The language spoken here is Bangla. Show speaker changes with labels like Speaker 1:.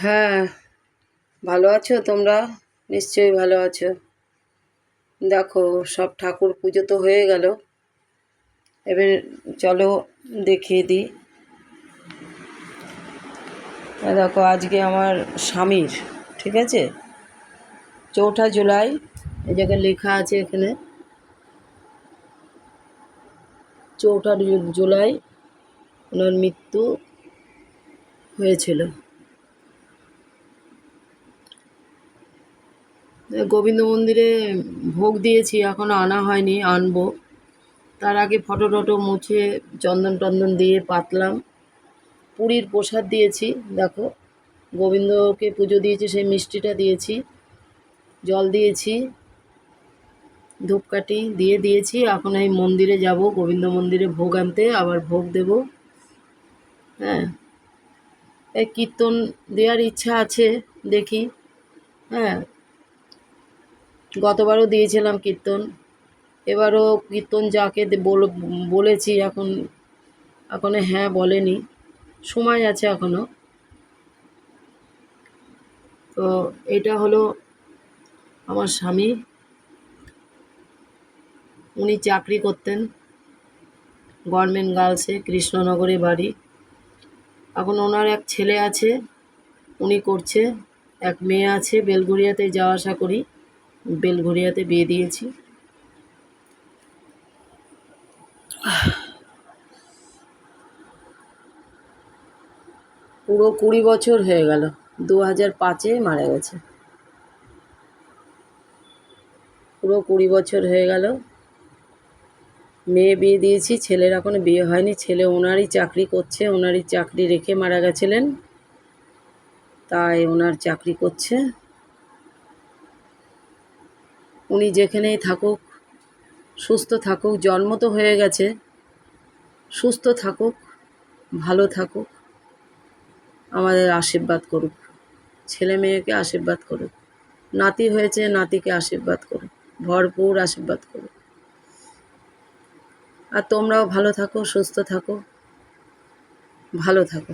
Speaker 1: হ্যাঁ, ভালো আছো তোমরা? নিশ্চয়ই ভালো আছো। দেখো, সব ঠাকুর পুজো তো হয়ে গেল। এবার চলো দেখিয়ে দিই। দেখো, আজকে আমার স্বামীর, ঠিক আছে, 4ঠা জুলাই, এই জায়গায় লেখা আছে এখানে 4ঠা জুলাই ওনার মৃত্যু হয়েছিল। গোবিন্দ মন্দিরে ভোগ দিয়েছি, এখনও আনা হয়নি, আনবো। তার আগে ফটো টটো মুছে চন্দন টন্দন দিয়ে পাতলাম। পুরীর প্রসাদ দিয়েছি, দেখো, গোবিন্দকে পুজো দিয়েছি, সেই মিষ্টিটা দিয়েছি, জল দিয়েছি, ধূপকাঠি দিয়ে দিয়েছি। এখন এই মন্দিরে যাব, গোবিন্দ মন্দিরে ভোগ আনতে, আবার ভোগ দেব। হ্যাঁ, এই কীর্তন দেওয়ার ইচ্ছা আছে, দেখি। হ্যাঁ, গতবারও দিয়েছিলাম কীর্তন, এবারও কীর্তন যাকে বলেছি, এখনো হ্যাঁ বলেনি, সময় আছে এখনও। তো এটা হলো আমার স্বামী, উনি চাকরি করতেন গভর্নমেন্ট গার্লসে, কৃষ্ণনগরে বাড়ি। এখন ওনার এক ছেলে আছে, উনি করছে, এক মেয়ে আছে, বেলঘরিয়াতে যাওয়া আসা করি, বেলঘরিয়াতে বিয়ে দিয়েছি। পুরো 20 বছর হয়ে গেল, 2005-এ মারা গেছে। পুরো 20 বছর হয়ে গেল। মেয়ে বিয়ে দিয়েছি, ছেলের এখনো বিয়ে হয়নি। ছেলে ওনারই চাকরি করছে, ওনারই চাকরি রেখে মারা গেছিলেন, তাই ওনার চাকরি করছে। উনি যেখানেই থাকুক, সুস্থ থাকুক, জন্ম তো হয়ে গেছে, সুস্থ থাকুক, ভালো থাকুক, আমাদের আশীর্বাদ করুক, ছেলে মেয়েকে আশীর্বাদ করুক, নাতি হয়েছে নাতিকে আশীর্বাদ করুক, ভরপুর আশীর্বাদ করুক। আর তোমরাও ভালো থাকো, সুস্থ থাকো, ভালো থাকো।